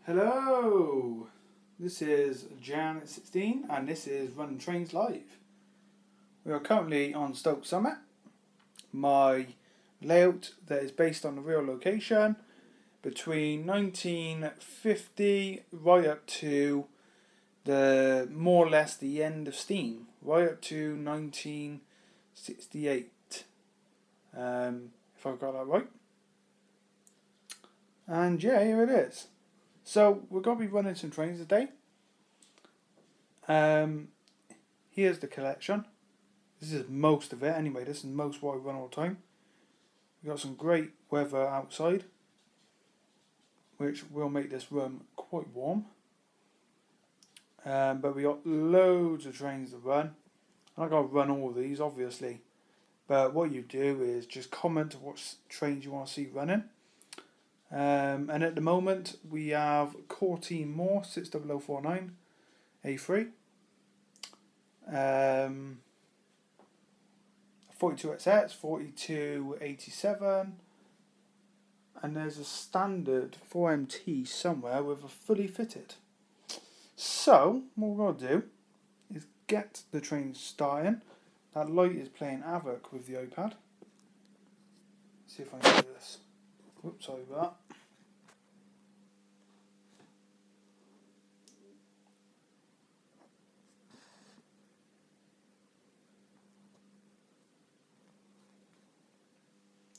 Hello, this is Jan16 and this is Running Trains Live. We are currently on Stoke Summit. My layout that is based on the real location between 1950 right up to the more or less the end of steam, right up to 1968, if I've got that right. And yeah, here it is. So we're going to be running some trains today. Here's the collection. This is most of it anyway. This is most what I run all the time. We've got some great weather outside, which will make this room quite warm. But we got loads of trains to run. I'm not going to run all of these obviously. But what you do is just comment what trains you want to see running. And at the moment we have Courtine Moor 60049 A3, 42XX 4287, and there's a standard 4MT somewhere with a fully fitted. So what we're going to do is get the train starting. That light is playing havoc with the iPad. See if I can do this. Whoops, sorry about that.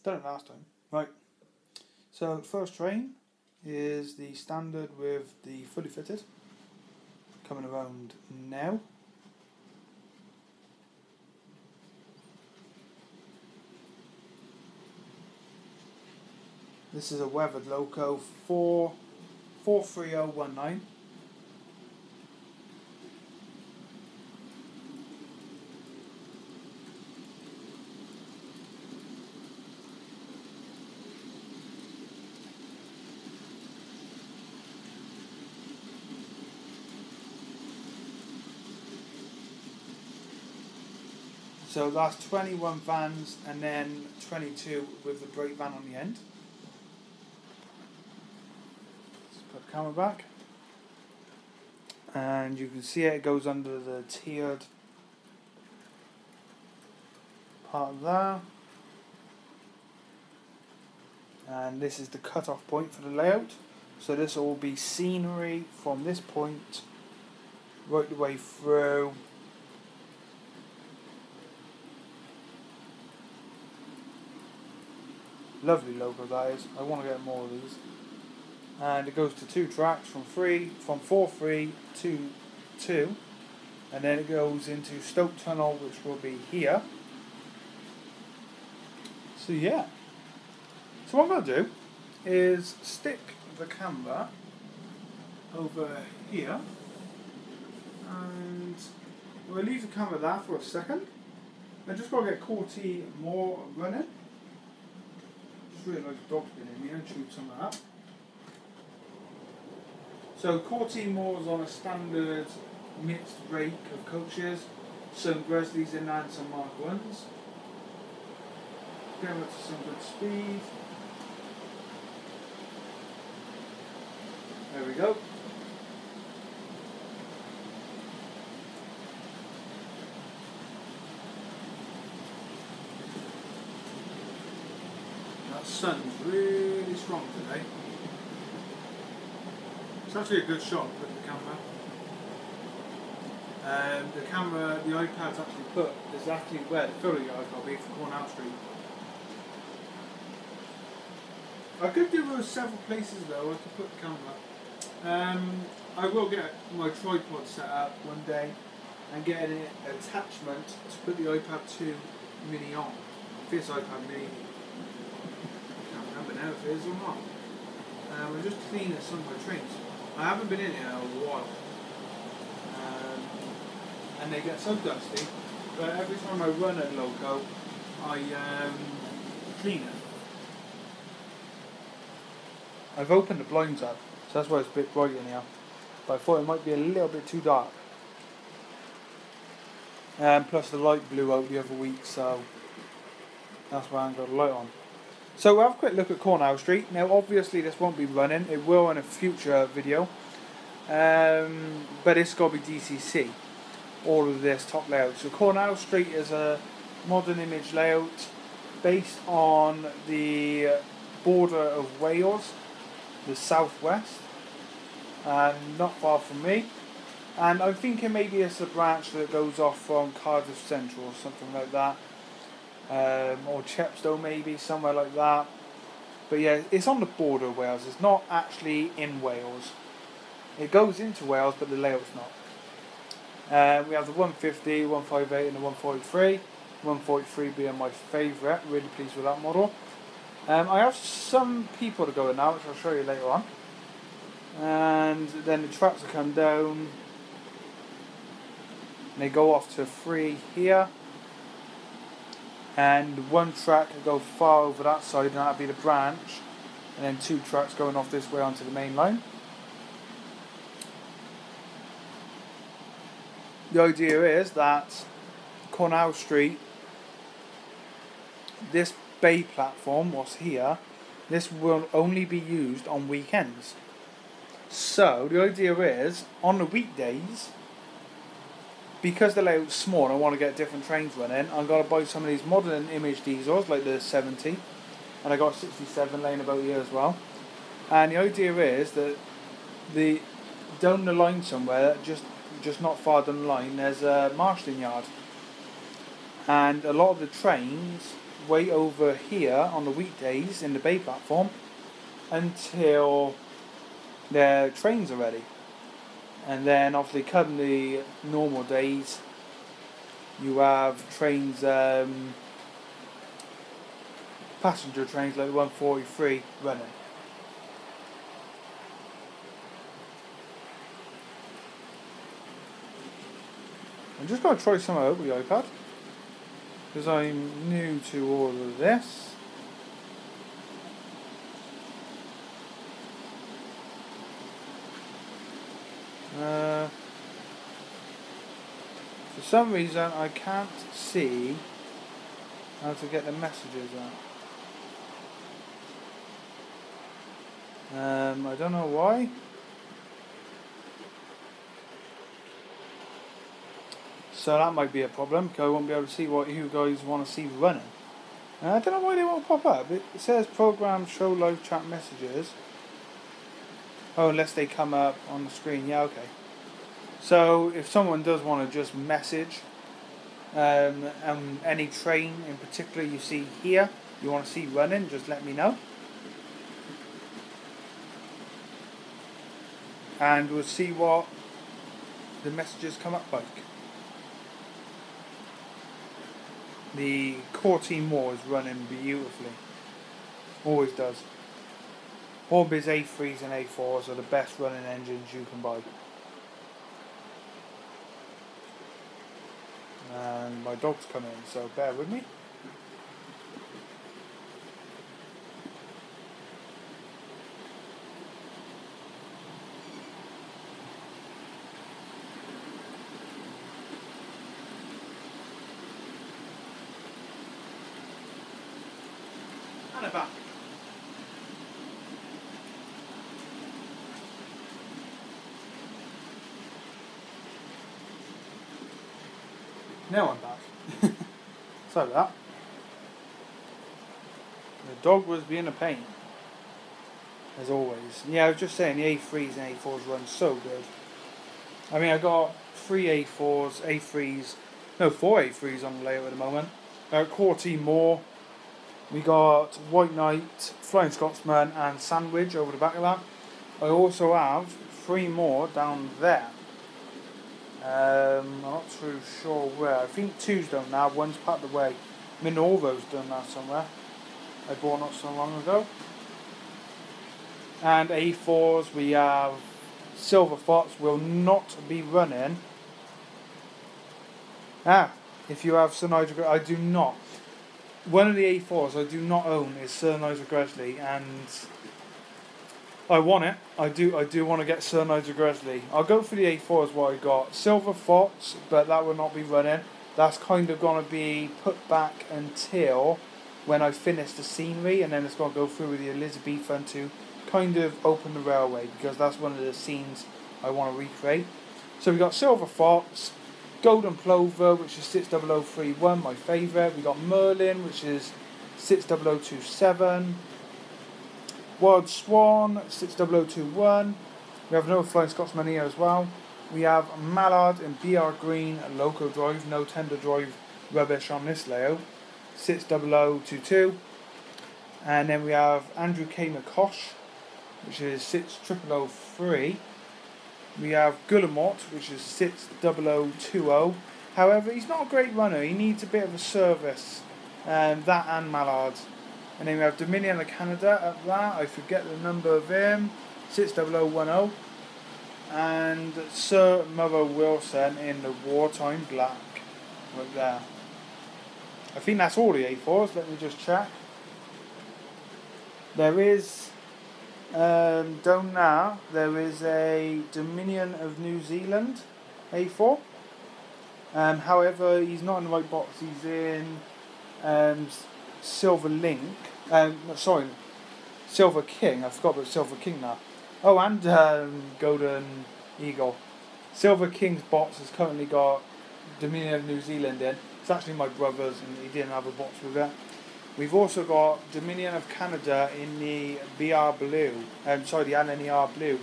Done it last time. Right. So first train is the standard with the fully fitted. Coming around now. This is a weathered loco 43019. So that's 21 vans and then 22 with the brake van on the end. Put the camera back, and you can see it goes under the tiered part there, and this is the cut-off point for the layout. So this will be scenery from this point right the way through. Lovely logo that is. I want to get more of these. And it goes to 2 tracks from 4-3 to 2, and then it goes into Stoke Tunnel, which will be here. So yeah. So what I'm going to do is stick the camera over here, and we'll leave the camera there for a second. I'm just going to get Courtine Moor running. Just realised the dog's been in here and chewed some of that. So Courtine Moor is on a standard mixed rake of coaches, some Gresleys in there and some Mark 1s. Going up to some good speed. There we go. That sun's really strong today. It's actually a good shot with the camera. The iPad's actually put exactly where the filler yard's got to be for Cornell Street. I could do several places though. I could put the camera. I will get my tripod set up one day and get an attachment to put the iPad 2 mini on. This iPad mini. I can't remember now if it is or not. I'm just cleaning some of my trains. I haven't been in here in a while, and they get so dusty, but every time I run a loco, I clean it. I've opened the blinds up, so that's why it's a bit bright in here, but I thought it might be a little bit too dark. Plus the light blew out the other week, so that's why I haven't got the light on. So we'll have a quick look at Cornell Street. Now obviously this won't be running, it will in a future video. But it's got to be DCC, all of this top layout. So Cornell Street is a modern image layout based on the border of Wales, the southwest, and not far from me. And I'm thinking maybe it's a branch that goes off from Cardiff Central or something like that. Or Chepstow maybe, somewhere like that. But yeah, it's on the border of Wales. It's not actually in Wales. It goes into Wales, but the layout's not. We have the 150, 158 and the 143. 143 being my favourite. Really pleased with that model. I have some people to go in now, which I'll show you later on. And then the tracks will come down. And they go off to 3 here. And one track will go far over that side, and that'll be the branch. And then 2 tracks going off this way onto the main line. The idea is that Cornell Street, this bay platform, what's here, this will only be used on weekends. So the idea is, on the weekdays, because the layout's small and I want to get different trains running, I'm going to buy some of these modern image diesels like the 70, and I got 67 laying about here as well. And the idea is that down the line somewhere, just not far down the line, there's a marshalling yard, and a lot of the trains wait over here on the weekdays in the bay platform until their trains are ready. And then obviously come the normal days, you have trains, passenger trains like the 143 running. I'm just going to try something out with the iPad, because I'm new to all of this. For some reason I can't see how to get the messages out. I don't know why. So that might be a problem, because I won't be able to see what you guys want to see running. I don't know why they won't pop up. It says program show live chat messages. Oh, unless they come up on the screen. Yeah, okay. So if someone does want to just message any train in particular you see here, you want to see running, just let me know. And we'll see what the messages come up like. The Corti Moore is running beautifully. Always does. Orbis A3s and A4s are the best running engines you can buy. And my dog's coming in, so bear with me. And back. Now I'm back. Sorry about that. The dog was being a pain, as always. Yeah, I was just saying the A3s and A4s run so good. I mean, I got 3 A4s, A3s, no, 4 A3s on the layout at the moment. Corti Moore. We got White Knight, Flying Scotsman and Sandwich over the back of that. I also have 3 more down there. I'm not too sure where. I think 2's done now, 1's packed away. Minervo's done that somewhere. I bought not so long ago. And A4s, we have Silver Fox will not be running. If you have Sir Nigel, I do not. One of the A4s I do not own is Sir Nigel Gresley, and I want it. I do want to get Sir Nigel Gresley. I'll go for the A4 as what I got. Silver Fox, but that will not be running. That's kind of going to be put back until when I finish the scenery, and then it's going to go through with the Elizabethan to kind of open the railway, because that's one of the scenes I want to recreate. So we got Silver Fox, Golden Plover, which is 60031, my favourite. We got Merlin, which is 60027. Wild Swan, 60021. We have another Flying Scotsman here as well. We have Mallard and BR Green, Loco Drive, no tender drive rubbish on this layout, 60022. And then we have Andrew K. McCosh, which is 6003. We have Guillemot, which is 60020. However, he's not a great runner. He needs a bit of a service. That and Mallard. And then we have Dominion of Canada at that. I forget the number of him. 60010. And Sir Mother Wilson in the Wartime Black. Right there. I think that's all the A4s. Let me just check. There is... down now, there is a Dominion of New Zealand A4. However, he's not in the right box. He's in Silver Link. Silver King. I forgot about Silver King now. Oh, and Golden Eagle. Silver King's box has currently got Dominion of New Zealand in. It's actually my brother's, and he didn't have a box with it. We've also got Dominion of Canada in the BR Blue. The LNER Blue.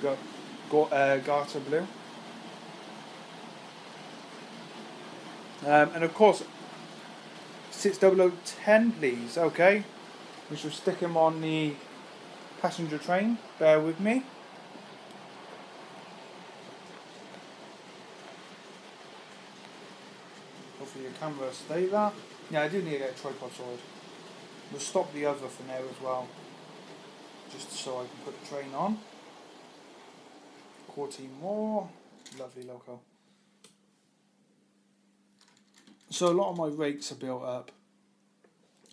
Garter Blue. And of course, 60010, please. Okay. We shall stick him on the passenger train. Bear with me. Hopefully your camera will stay there. Yeah, I do need to get a tripod sorted. We'll stop the other for now as well, just so I can put the train on. Corti more, lovely loco. So a lot of my rakes are built up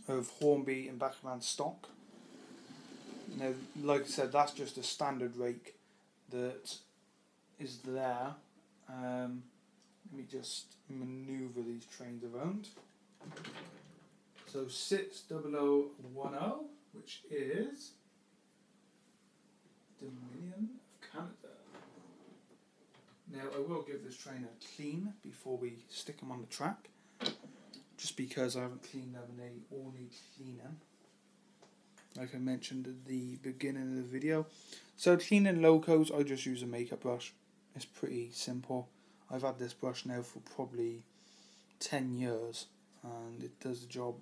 of Hornby and Bachmann stock. Now, like I said, that's just a standard rake that is there. Let me just manoeuvre these trains around. So 60010, which is Dominion of Canada. Now I will give this train a clean before we stick them on the track, just because I haven't cleaned them and they all need cleaning. Like I mentioned at the beginning of the video. So cleaning locos, I just use a makeup brush. It's pretty simple. I've had this brush now for probably 10 years and it does the job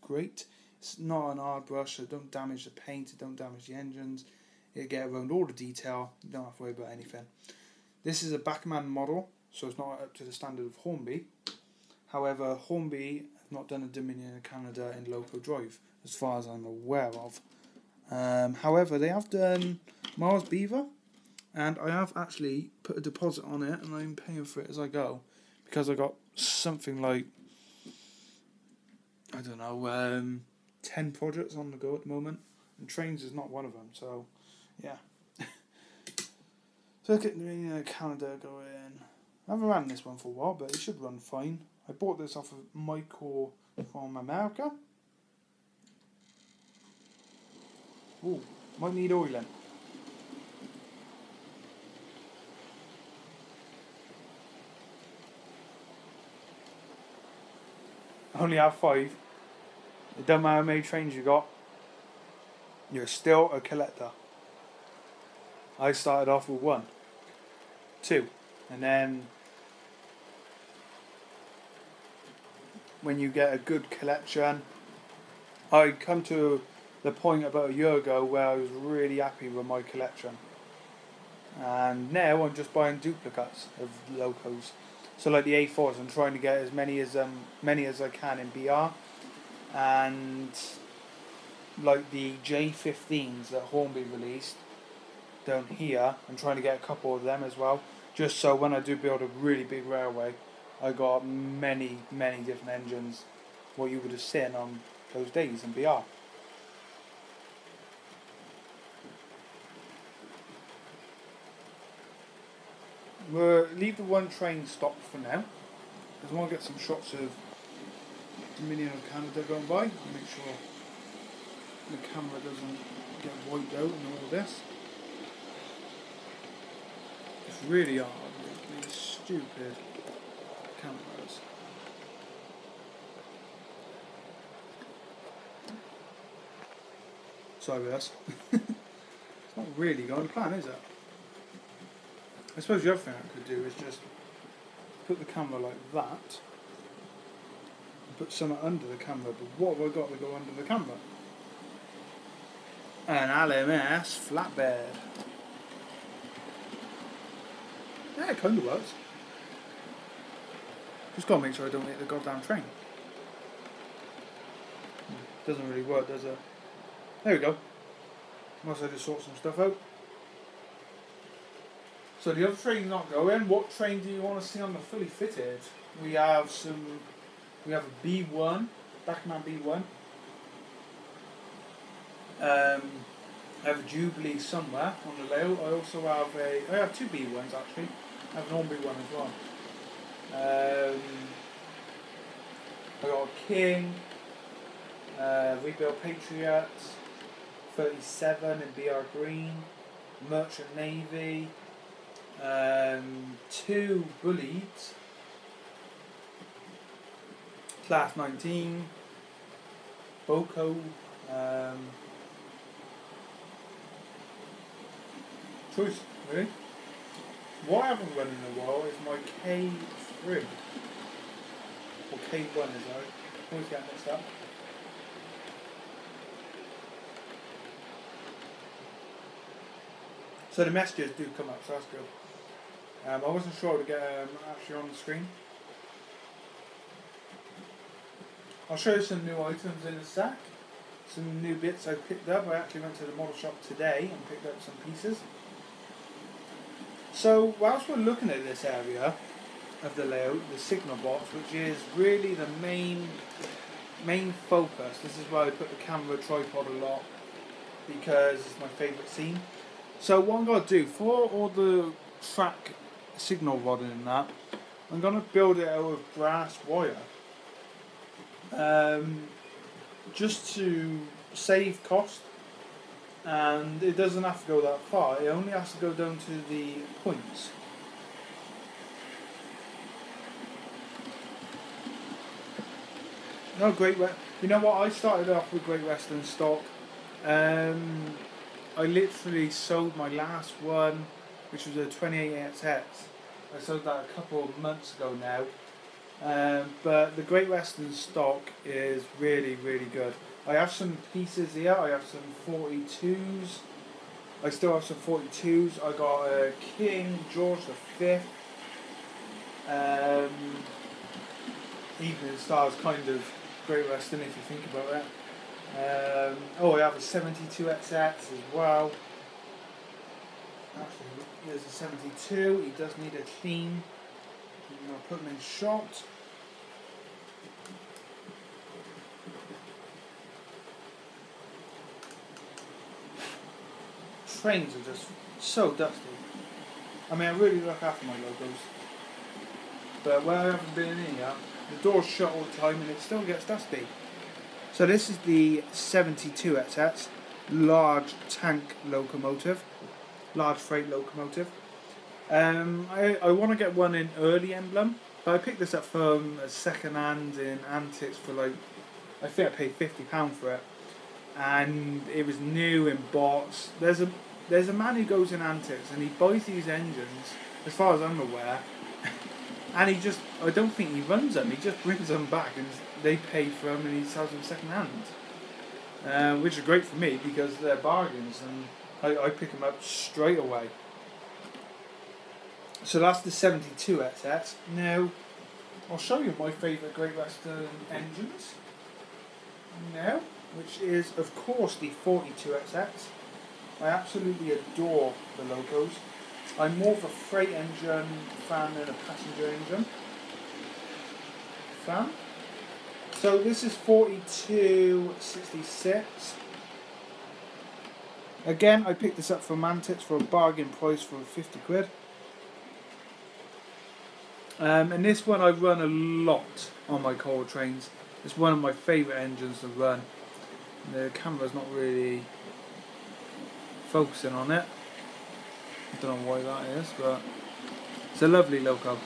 great. It's not an hard brush, so don't damage the paint, it don't damage the engines. It'll get around all the detail, you don't have to worry about anything. This is a Bachmann model, so it's not up to the standard of Hornby. However, Hornby have not done a Dominion of Canada in Loco Drive, as far as I'm aware of. However, they have done Mars Beaver, and I have actually put a deposit on it, and I'm paying for it as I go, because I got something like, I don't know, 10 projects on the go at the moment, and trains is not one of them, so yeah. So look at Canada going. I haven't ran this one for a while, but it should run fine. I bought this off of Michael from America. Ooh, might need oiling. I only have 5. It doesn't matter how many trains you got. You're still a collector. I started off with 1, 2, and then when you get a good collection, I come to the point about a year ago where I was really happy with my collection, and now I'm just buying duplicates of locos. So like the A4s, I'm trying to get as many as I can in BR, and like the J15s that Hornby released down here, I'm trying to get a couple of them as well, just so when I do build a really big railway, I got many different engines, what you would have seen on those days in BR. We'll leave the one train stopped for now, because I want to get some shots of Dominion of Canada going by, and make sure the camera doesn't get wiped out and all this. It's really hard with these stupid cameras. Sorry about this. It's not really going to plan, is it? I suppose the other thing I could do is just put the camera like that and put something under the camera, but what have I got to go under the camera? An LMS flatbed. Yeah, it kind of works. Just got to make sure I don't hit the goddamn train. Doesn't really work, does it? There we go. Must I just sort some stuff out. So the other train's not going. What train do you want to see on the fully fitted? We have a B1, Bachmann B1. I have a Jubilee somewhere on the layout. I have two B1s actually. I have an Ormby one as well. I got a King, Rebuild Patriot, 37 in BR Green, Merchant Navy, two Bullies, Class 19, Boko, choice really. What I haven't run in a while is my K3, or K1 as I always get mixed up. So the messages do come up, so that's good. I wasn't sure to get actually on the screen. I'll show you some new items in a sec. Some new bits I picked up. I actually went to the model shop today and picked up some pieces. So whilst we're looking at this area of the layout, the signal box, which is really the main focus. This is where I put the camera tripod a lot because it's my favourite scene. So what I'm going to do for all the track signal rodding and that, I'm going to build it out of brass wire. Just to save cost, and it doesn't have to go that far, it only has to go down to the points. No, you know what, I started off with Great Western stock. I literally sold my last one, which was a 28XX. I sold that a couple of months ago now. But the Great Western stock is really, really good. I have some pieces here. I have some 42s. I still have some 42s. I got a King George V. Evening Star's kind of Great Western if you think about it. I have a 72XX as well. Actually, there's a 72. He does need a clean. I'm going to put him in shot. Trains are just so dusty. I mean, I really look after my logos. But where I haven't been in here, the door's shut all the time and it still gets dusty. So this is the 72XX, large tank locomotive, large freight locomotive. I want to get one in early emblem, but I picked this up from a second hand in Antics for like, I think I paid £50 for it, and it was new in box. There's a man who goes in Antics and he buys these engines, as far as I'm aware, and I don't think he runs them, he just brings them back and they pay for them and he sells them second hand, which is great for me because they're bargains and I pick them up straight away. So that's the 72XX. Now, I'll show you my favourite Great Western engines now, which is of course the 42XX. I absolutely adore the logos. I'm more of a freight engine fan than a passenger engine fan. So this is 4266. Again, I picked this up from Mantics for a bargain price for 50 quid. And this one I run a lot on my coal trains. It's one of my favourite engines to run. The camera's not really focusing on it. I don't know why that is, but it's a lovely loco.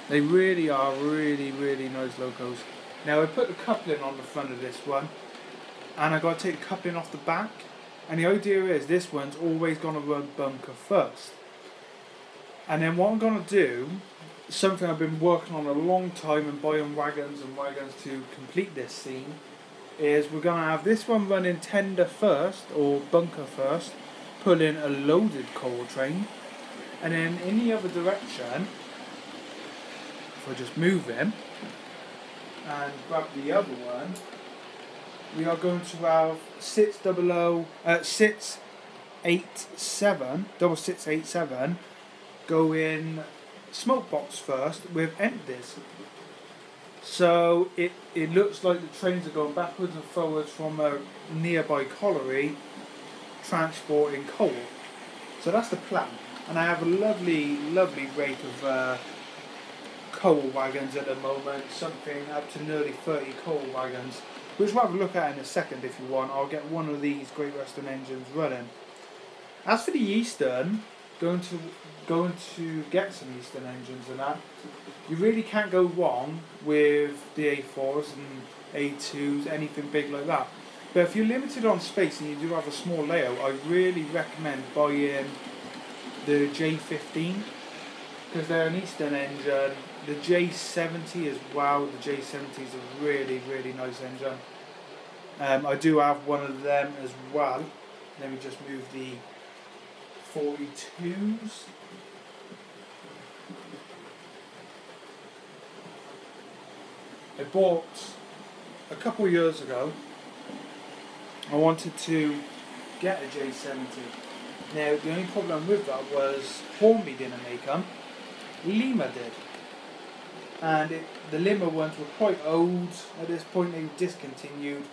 They really are really nice locos. Now I put the coupling on the front of this one, and I got to take the coupling off the back. And the idea is this one's always going to run bunker first. And then what I'm going to do, something I've been working on a long time and buying wagons to complete this scene, is we're going to have this one running tender first, or bunker first, pull in a loaded coal train, and then in the other direction, if I just move him and grab the other one, we are going to have 6687 go in smoke box first with empties. So it looks like the trains are going backwards and forwards from a nearby colliery transporting coal. So that's the plan. And I have a lovely rate of coal wagons at the moment, something up to nearly 30 coal wagons, which we'll have a look at in a second if you want. I'll get one of these Great Western engines running. As for the Eastern, going to get some Eastern engines and that, you really can't go wrong with the A4s and A2s, anything big like that. But if you're limited on space and you do have a small layout, I really recommend buying the J15, because they're an Eastern engine. The J70 as well. The J70 is a really nice engine. I do have one of them as well. Let me just move the 42s. I bought a couple of years ago. I wanted to get a J70. Now the only problem with that was Hornby didn't make them. Lima did. And the Lima ones were quite old at this point. They were discontinued,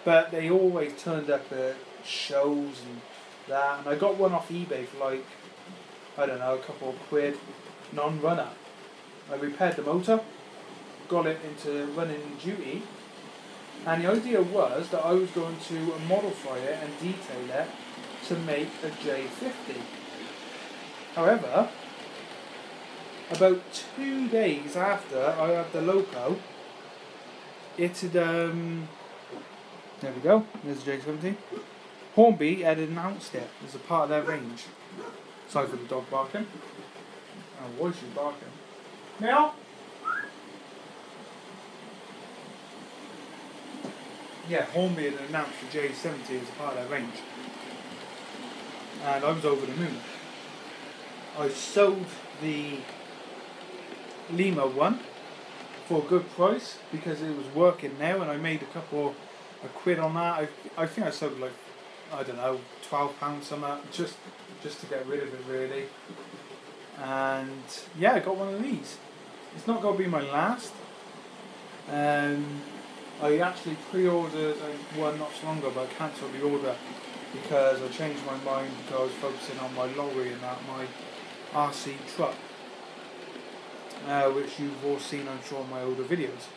but they always turned up at shows and that. And I got one off eBay for like, I don't know, a couple of quid, non-runner. I repaired the motor, got it into running duty, and the idea was that I was going to modify it and detail it to make a J50. However, about 2 days after I had the loco, it had, there we go, there's the J70. Hornby had announced it as a part of their range. Sorry for the dog barking. Oh, why is she barking? Meow! Yeah, Hornby had announced the J70 as a part of their range. And I was over the moon. I sold the Lima one for a good price because it was working now, and I made a couple of quid on that. I think I sold like, I don't know, £12 something, just to get rid of it really. And yeah, I got one of these. It's not going to be my last. I actually pre-ordered one not so long ago, but I cancelled the order because I changed my mind because I was focusing on my lorry and that, my RC truck, which you've all seen, I'm sure, in my older videos.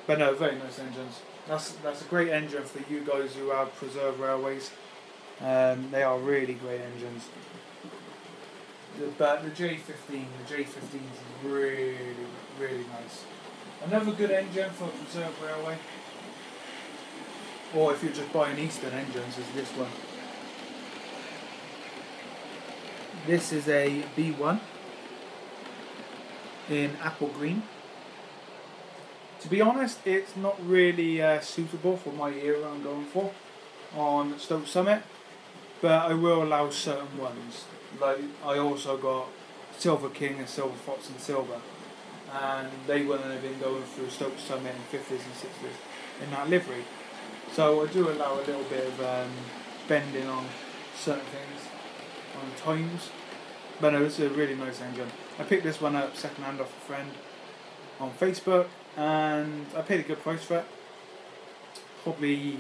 But no, very nice engines. That's a great engine for you guys who have preserved railways. They are really great engines. But the J15 is really nice. Another good engine for a preserved railway, or if you're just buying Eastern engines, is this one. This is a B1 in apple green. To be honest, it's not really suitable for my era I'm going for on Stoke Summit, but I will allow certain ones. Like, I also got Silver King and Silver Fox and Silver, and they wouldn't have been going through Stoke Summit in 50s and 60s in that livery. So I do allow a little bit of bending on certain things, on times. But no, this is a really nice engine. I picked this one up second hand off a friend on Facebook, and I paid a good price for it. Probably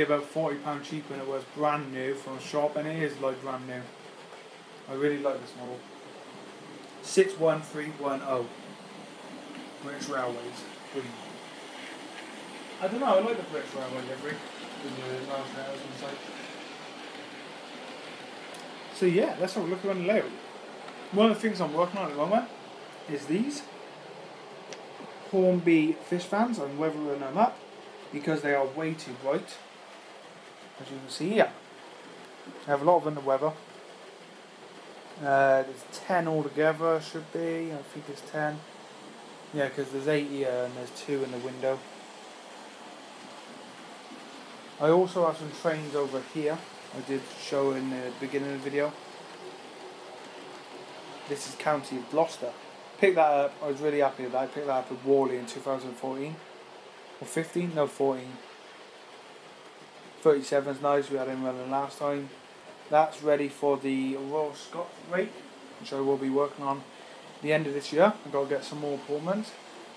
about £40 cheaper than it was brand new from a shop, and it is like brand new. I really like this model. 61310 British Railways. Green. I don't know, I like the British Railway livery with the large letters on the side. So yeah, let's have a look around the layout. One of the things I'm working on at the moment is these Hornby fish fans. I'm weathering them up because they are way too bright. As you can see here, I have a lot of under weather. There's 10 altogether, should be. I think it's 10. Yeah, because there's 8 here and there's 2 in the window. I also have some trains over here. I did show in the beginning of the video. This is County of Gloucester. Picked that up. I was really happy with that. I picked that up at Worley in 2014 or 15. No, 14. 37's nice. We had him running last time. That's ready for the Royal Scot rake, which I will be working on the end of this year. I've got to get some more Pullmans.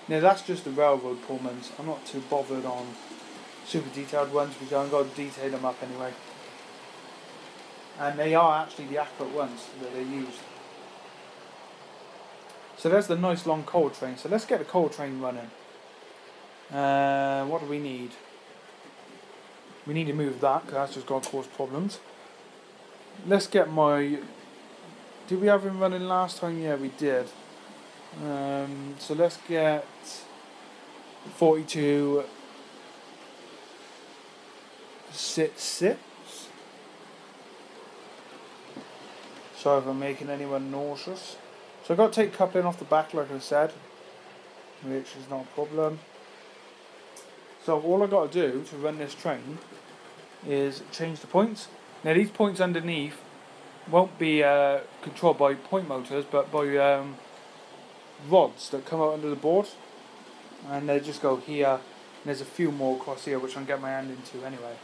Now that's just the railroad Pullmans. I'm not too bothered on super detailed ones because I've got to detail them up anyway. And they are actually the accurate ones that they used. So there's the nice long coal train. So let's get the coal train running. What do we need? We need to move that because that's just going to cause problems. Let's get my... Did we have him running last time? Yeah, we did. So let's get 4266. Sorry if I'm making anyone nauseous. So I've got to take coupling off the back like I said, which is not a problem. So all I've got to do to run this train is change the points. Now these points underneath won't be controlled by point motors but by rods that come out under the board, and they just go here, and there's a few more across here which I can get my hand into anyway.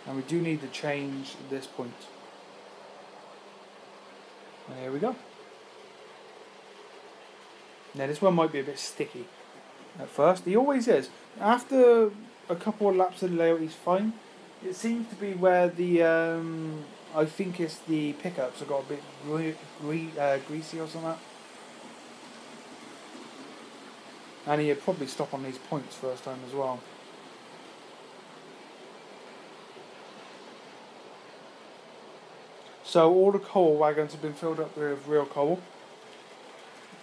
And we do need to change this point. And here we go. Now this one might be a bit sticky at first. He always is. After a couple of laps of the layout he's fine. It seems to be where the I think it's the pickups have got a bit greasy or something. And he'd probably stop on these points first time as well. So all the coal wagons have been filled up with real coal.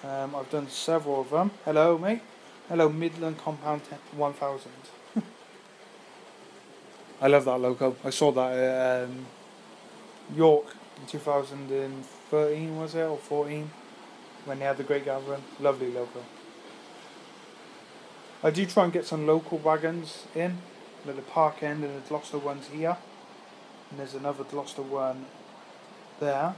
I've done several of them. Hello mate. Hello Midland Compound 1000. I love that logo. I saw that at York in 2013 was it, or 14, when they had the Great Gathering. Lovely logo. I do try and get some local wagons in, like the Park End and the Gloucester ones here. And there's another Gloucester one there.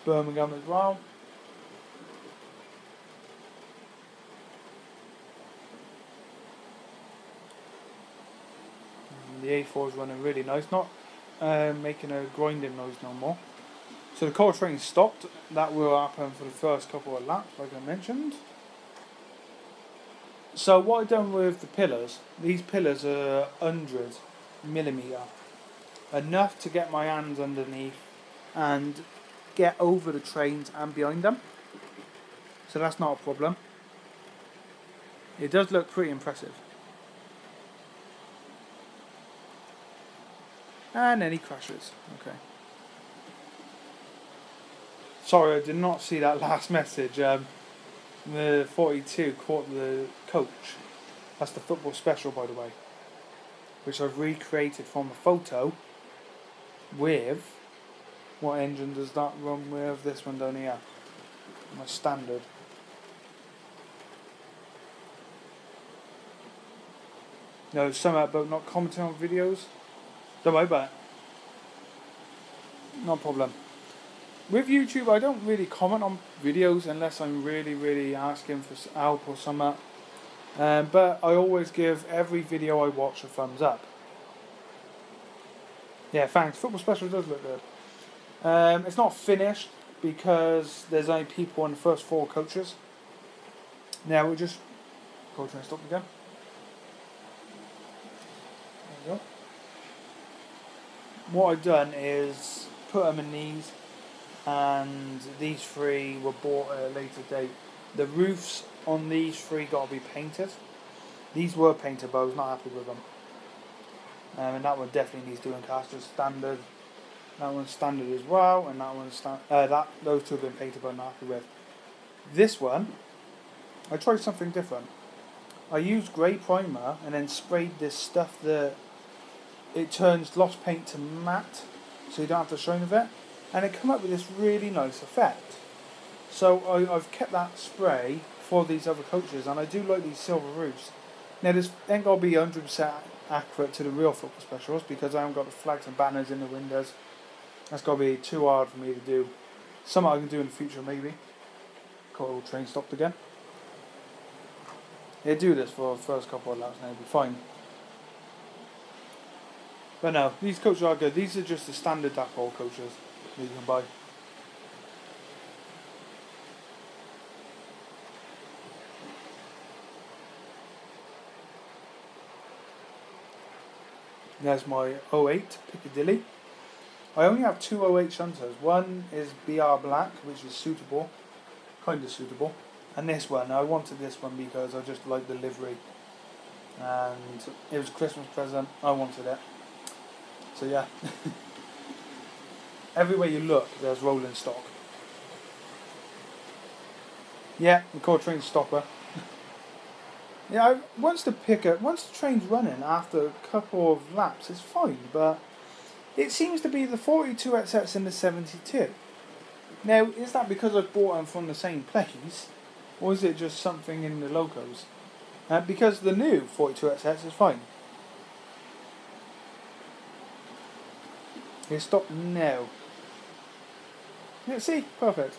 Birmingham as well. And the A4 is running really nice, not making a grinding noise no more. So the coal train stopped. That will happen for the first couple of laps, like I mentioned. So what I've done with the pillars, these pillars are 100mm, enough to get my hands underneath and get over the trains and behind them. So that's not a problem. It does look pretty impressive. And then he crashes. Okay. Sorry, I did not see that last message. The 42 caught the coach. That's the football special, by the way, which I've recreated from a photo with... What engine does that run with? This one down here. My standard. No, something about not commenting on videos. Don't worry about it. No problem. With YouTube, I don't really comment on videos unless I'm really asking for help or something. But I always give every video I watch a thumbs up. Yeah, thanks. Football special does look good. It's not finished because there's only people on the first 4 coaches. Now we'll just go to and stop again. There we go. What I've done is put them in these and these 3 were bought at a later date. The roofs on these 3 got to be painted. These were painted, but I was not happy with them. And that one definitely needs doing casters standard. That one's standard as well, and that one's those 2 have been painted, but I'm not happy with. This one, I tried something different. I used grey primer and then sprayed this stuff that it turns gloss paint to matte, so you don't have to shine with it, and it come up with this really nice effect. So I've kept that spray for these other coaches, and I do like these silver roofs. Now this ain't got to be 100% accurate to the real football specials because I haven't got the flags and banners in the windows. That's got to be too hard for me to do. Something I can do in the future maybe. Got all train stopped again. They do this for the first couple of laps and it'll be fine. But no, these coaches are good. These are just the standard Dapol coaches that you can buy. There's my 08 Piccadilly. I only have 2 08 shunters. One is BR Black, which is suitable, kind of suitable. And this one, I wanted this one because I just like the livery. And it was a Christmas present, I wanted it. So yeah. Everywhere you look, there's rolling stock. Yeah, the core train stopper. Yeah, once the train's running after a couple of laps, it's fine, but it seems to be the 42XX and the 72. Now, is that because I've bought them from the same place, or is it just something in the logos? Because the new 42XX is fine. It stopped now. Yeah, see? Perfect.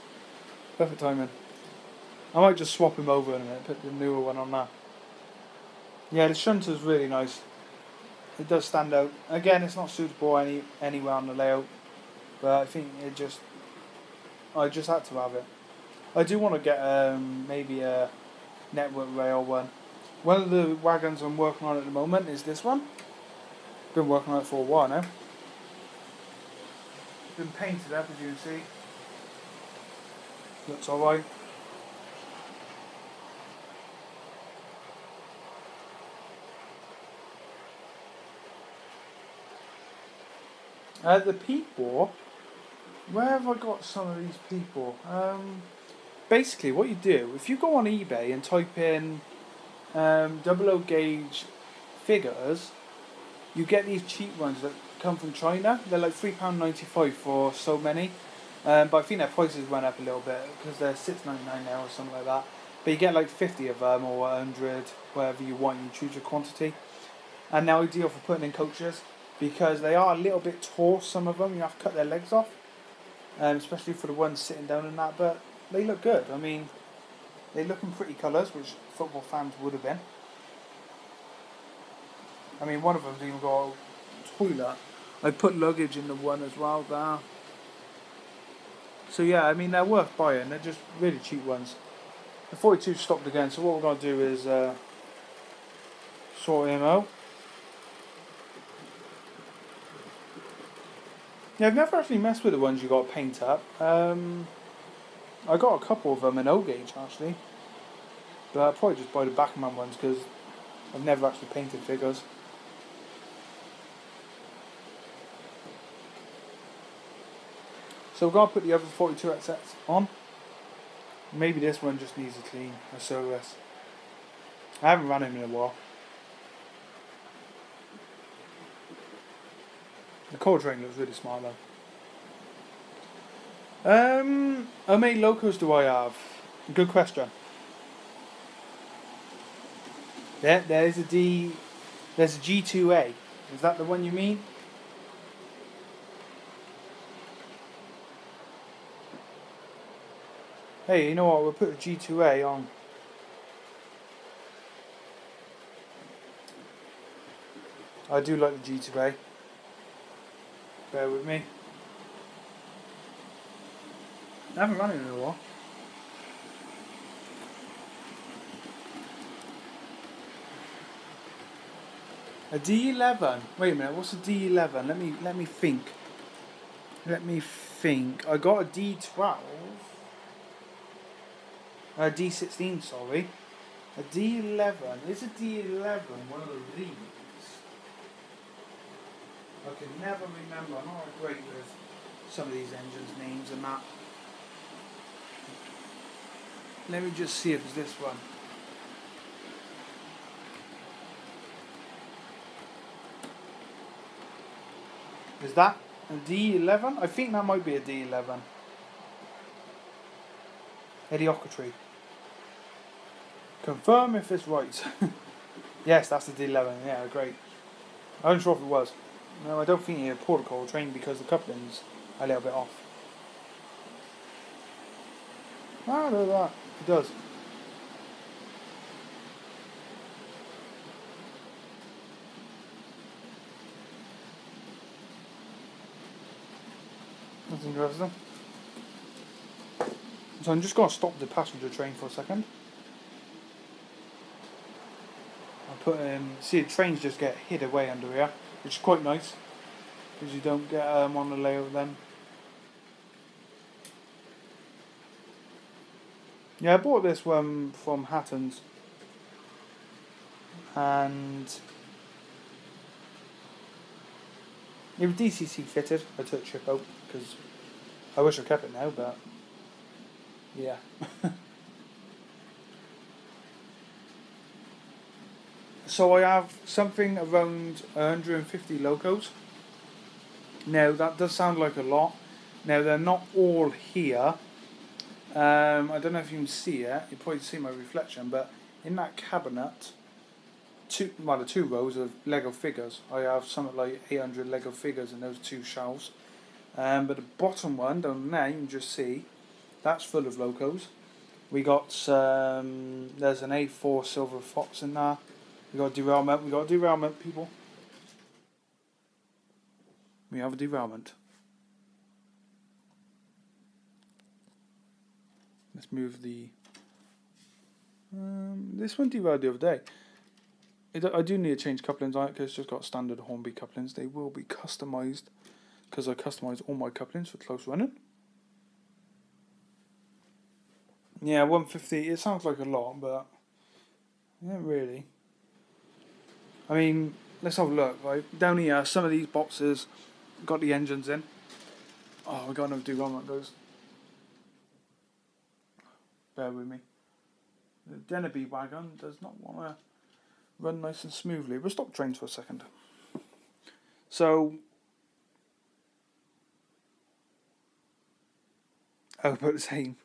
Perfect timing. I might just swap him over in a minute, put the newer one on that. Yeah, the shunter's really nice. It does stand out. Again, it's not suitable anywhere on the layout, but I think I just had to have it. I do want to get maybe a network rail one. One of the wagons I'm working on at the moment is this one. Been working on it for a while now. Been painted up, as you can see. Looks alright. The people, where have I got some of these people? Basically what you do, if you go on eBay and type in 00 gauge figures, you get these cheap ones that come from China. They're like £3.95 for so many, but I think their prices went up a little bit because they're £6.99 now or something like that. But you get like 50 of them or 100, whatever you want, you choose your quantity. And they're ideal for putting in coaches, because they are a little bit tall, some of them, you have to cut their legs off, especially for the ones sitting down and that, but they look good. I mean, they look in pretty colours, which football fans would have been. I mean, one of them's even got a toilet. I put luggage in the one as well there. So yeah, I mean, they're worth buying, they're just really cheap ones. The 42 stopped again, so what we're going to do is sort him out. Yeah, I've never actually messed with the ones you got to paint up. I got a couple of them in O-gauge actually, but I'll probably just buy the Backman ones because I've never actually painted figures. So we're going to put the other 42XX on. Maybe this one just needs a clean, a service. I haven't run him in a while. The core train looks really smart though. How many locos do I have? Good question. Yeah, there's a G2A. Is that the one you mean? Hey, you know what? We'll put a G2A on. I do like the G2A. Bear with me. I haven't run it in a while. A D11. Wait a minute. What's a D11? Let me think. think I got a D12, a D16, sorry, a D11. Is a D11 one of these? I can never remember. I'm not great with some of these engines' names and that. Let me just see if it's this one. Is that a D11? I think that might be a D11. Idiocracy. Confirm if it's right. Yes, that's the D11. Yeah, great. I wasn't sure if it was. No, I don't think he had protocol trained because the coupling's a little bit off. Ah, look at that. It does. That's interesting. So I'm just going to stop the passenger train for a second. I'll put see the trains just get hid away under here, which is quite nice because you don't get on the layout then. Yeah, I bought this one from Hatton's and it was DCC fitted. I took chip out because I wish I kept it now, but yeah. So I have something around 150 locos. Now that does sound like a lot. Now they're not all here. I don't know if you can see it. You probably see my reflection, but in that cabinet, the two rows of Lego figures. I have something like 800 Lego figures in those two shelves. But the bottom one down there, you can just see, that's full of locos. We got there's an A4 Silver Fox in there. We got derailment. We got a derailment, people. We have a derailment. Let's move the. This one derailed the other day. I do need to change couplings on it because it's just got standard Hornby couplings. They will be customised because I customise all my couplings for close running. Yeah, 150. It sounds like a lot, but not really. I mean, let's have a look. Right down here, some of these boxes got the engines in. Oh, we got another derailment, guys. Bear with me. The Deneby wagon does not want to run nice and smoothly. We'll stop trains for a second. So, about the same.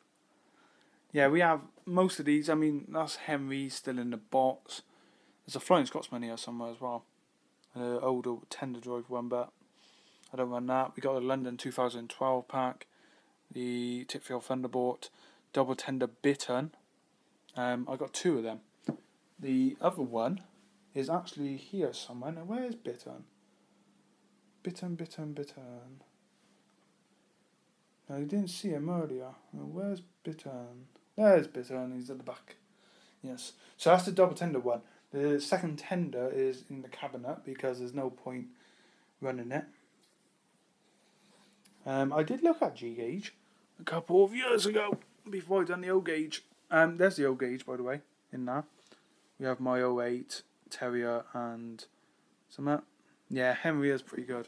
Yeah, we have most of these. I mean, that's Henry still in the box. There's a Flying Scotsman here somewhere as well. An older tender drive one, but I don't run that. We got the London 2012 pack, the Tickfield Thunderbolt, double tender Bittern. I got two of them. The other one is actually here somewhere. Now, where is Bittern? Bittern. No, you didn't see him earlier. Now, where's Bittern? There's Bittern. He's at the back. Yes. So that's the double tender one. The second tender is in the cabinet because there's no point running it. I did look at G-Gauge a couple of years ago before I done the O-Gauge. There's the O-Gauge, by the way, in there. We have my 08 Terrier and some of that. Yeah, Henry is pretty good.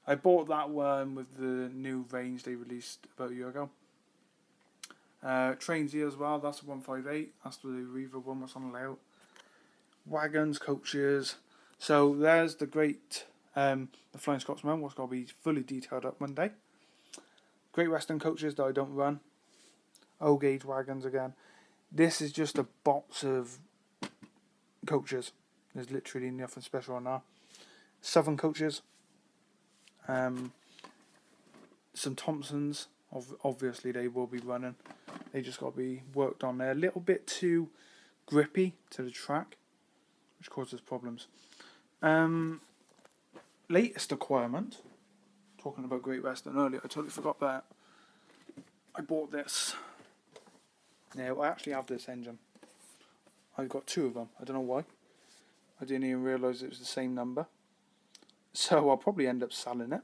I bought that one with the new range they released about a year ago. Trains here as well, that's a 158. That's the Reaver one that's on the layout. Wagons, coaches. So there's the great, the Flying Scotsman, what's going to be fully detailed up Monday. Great Western coaches that I don't run. O-Gauge wagons again. This is just a box of coaches. There's literally nothing special on that. Southern coaches. Some Thompsons. Obviously they will be running. They just got to be worked on. They're a little bit too grippy to the track, which causes problems. Latest acquirement. Talking about Great Western earlier, I totally forgot that. I bought this. Now, I actually have this engine. I've got two of them. I don't know why. I didn't even realise it was the same number. So I'll probably end up selling it.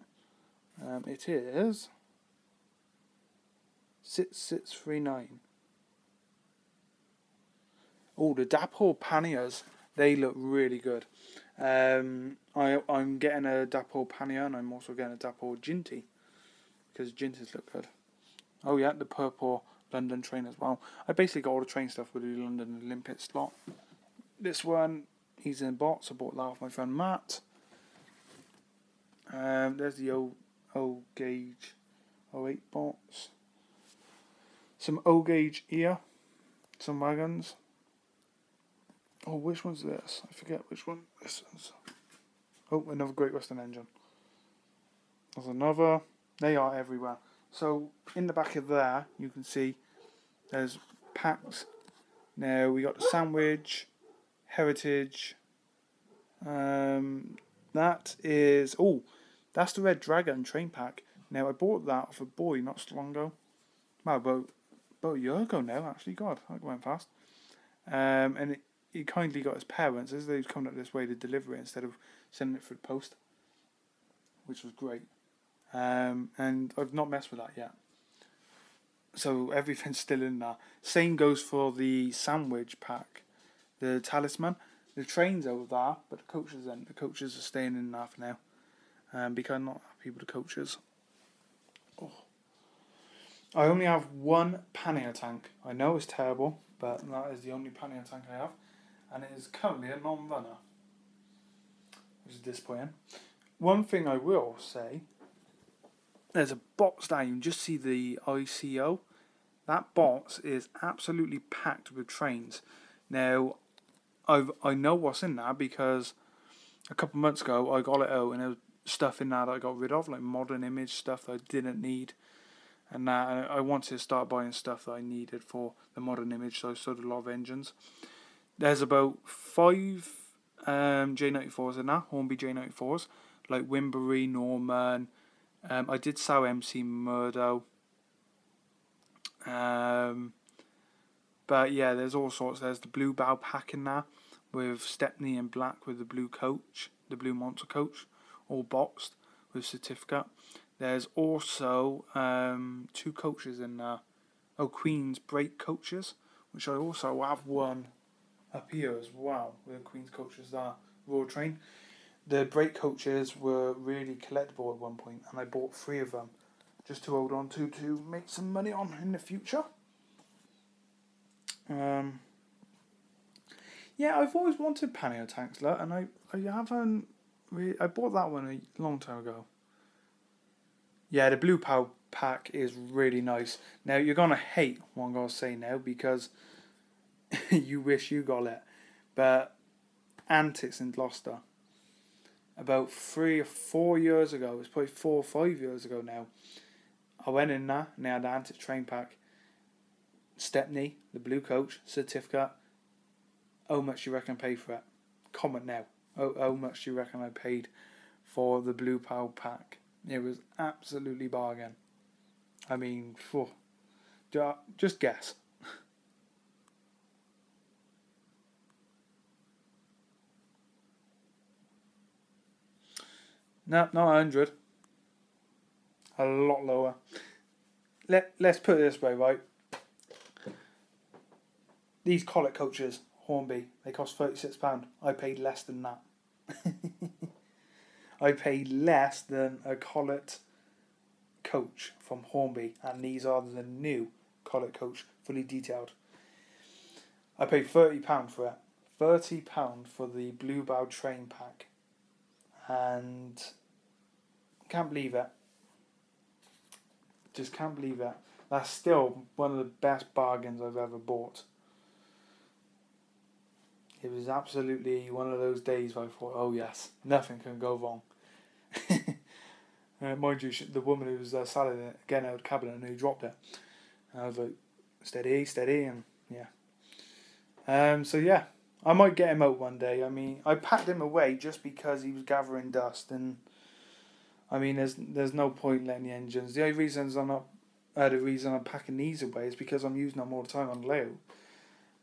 It is 6639. Oh, the Dapol panniers, they look really good. I'm getting a Dapol pannier and I'm also getting a Dapol Ginty because Ginties look good. Oh yeah, the purple London train as well. I basically got all the train stuff with the London Olympic slot. This one, he's in box. I bought that off my friend Matt. There's the O gauge 08 box. Some O gauge here. Some wagons. Oh, which one's this? I forget which one this is. Oh, another Great Western engine. There's another. They are everywhere. So, in the back of there, you can see there's packs. Now, we got the Sandwich, Heritage. That is... Oh, that's the Red Dragon train pack. Now, I bought that off a boy not so long ago. Well, about a year ago now, actually. God, that went fast. And he kindly got his parents, as they've come up this way to deliver it instead of sending it through the post, which was great. And I've not messed with that yet. So everything's still in there. Same goes for the Sandwich pack, the Talisman. The train's over there, but the coaches aren't. The coaches are staying in there for now, because I'm not happy with the coaches. Oh. I only have one pannier tank. I know it's terrible, but that is the only pannier tank I have. And it is currently a non-runner, which is disappointing. One thing I will say, there's a box there, you can just see the ICO. That box is absolutely packed with trains. Now, I know what's in there because a couple of months ago I got it out and there was stuff in there that I got rid of, like modern image stuff that I didn't need. And I wanted to start buying stuff that I needed for the modern image, so I sold a lot of engines. There's about 5 J94s in there, Hornby J94s, like Wimbury, Norman. I did sell MC Murdo. But yeah, there's all sorts. There's the Blue Bow pack in there with Stepney in black with the blue coach, the blue monster coach, all boxed with certificate. There's also 2 coaches in there. Oh, Queen's brake coaches, which I also have one up here as well, with the Queen's coaches there, Royal Train. The brake coaches were really collectible at one point, and I bought 3 of them just to hold on to make some money on in the future. Yeah, I've always wanted pannier tanks, and I haven't really. I bought that one a long time ago. Yeah, the Blue Pow pack is really nice. Now, you're going to hate what I'm going to say now because you wish you got it. But Antics in Gloucester, about 3 or 4 years ago, it's probably 4 or 5 years ago now, I went in there and they had the Antics train pack. Stepney, the blue coach, certificate. How much do you reckon I paid for it? Comment now. How much do you reckon I paid for the Blue Pow pack? It was absolutely bargain. I mean, just guess. No, not 100. A lot lower. Let's put it this way, right? These collet coaches, Hornby, they cost £36. I paid less than that. I paid less than a collet coach from Hornby, and these are the new collet coach, fully detailed. I paid £30 for it. £30 for the Blue Bow train pack. And can't believe it. Just can't believe it. That's still one of the best bargains I've ever bought. It was absolutely one of those days where I thought, oh yes, nothing can go wrong. Mind you, the woman who was selling it, again out of the cabinet, and who dropped it. And I was like, steady, and yeah. So yeah, I might get him out one day. I mean, I packed him away just because he was gathering dust, and I mean, there's no point letting the engines. The only reasons the reason I'm packing these away is because I'm using them all the time on layout,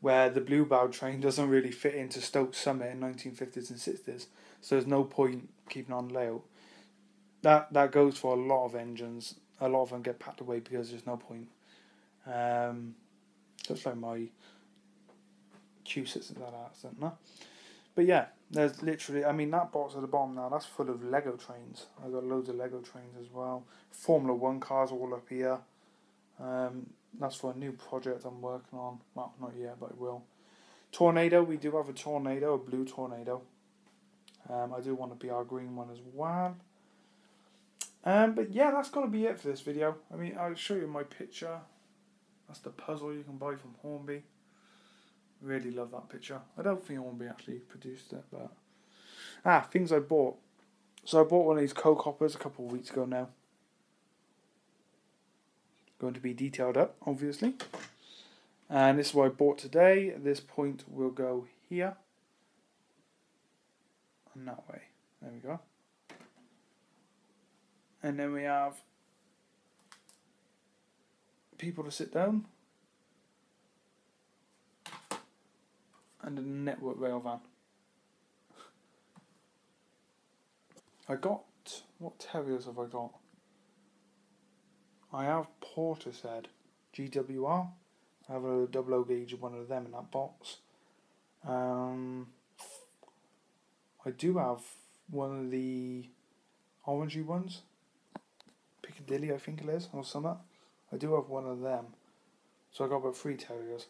where the Blue Bow train doesn't really fit into Stoke Summit in 1950s and 60s, so there's no point keeping on layout. That goes for a lot of engines. A lot of them get packed away because there's no point. Looks like my Q6 is that accent, no? But yeah, there's literally, I mean, that box at the bottom now, that's full of Lego trains. I've got loads of Lego trains as well. Formula 1 cars all up here. That's for a new project I'm working on. Well, not yet, but I will. Tornado, we do have a Tornado, a blue Tornado. I do want a BR green one as well. But yeah, that's going to be it for this video. I mean, I'll show you my picture. That's the puzzle you can buy from Hornby. Really love that picture. I don't think Hornby actually produced it, but... things I bought. So I bought one of these Coke hoppers a couple of weeks ago now. Going to be detailed up, obviously. And this is what I bought today. This point will go here. And that way. There we go. And then we have people to sit down. And a network rail van. I got... What terriers have I got? I have Portishead GWR. I have a 00 gauge of one of them in that box. I do have one of the orangey ones. Piccadilly, I think it is, or something. I do have one of them. So I got about 3 terriers.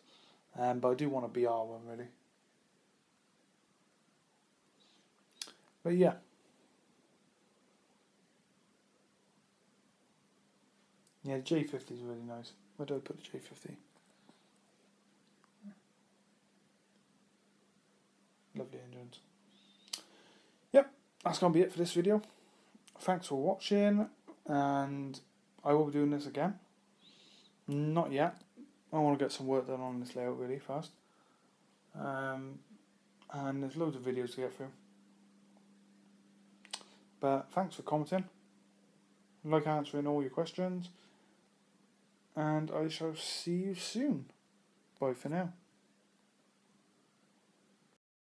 But I do want a BR one, really. But yeah. Yeah, the J50 is really nice. Where do I put the J50? Lovely engines. Yep, that's going to be it for this video. Thanks for watching, and I will be doing this again. Not yet. I want to get some work done on this layout really fast. And there's loads of videos to get through. But thanks for commenting. I like answering all your questions. And I shall see you soon. Bye for now.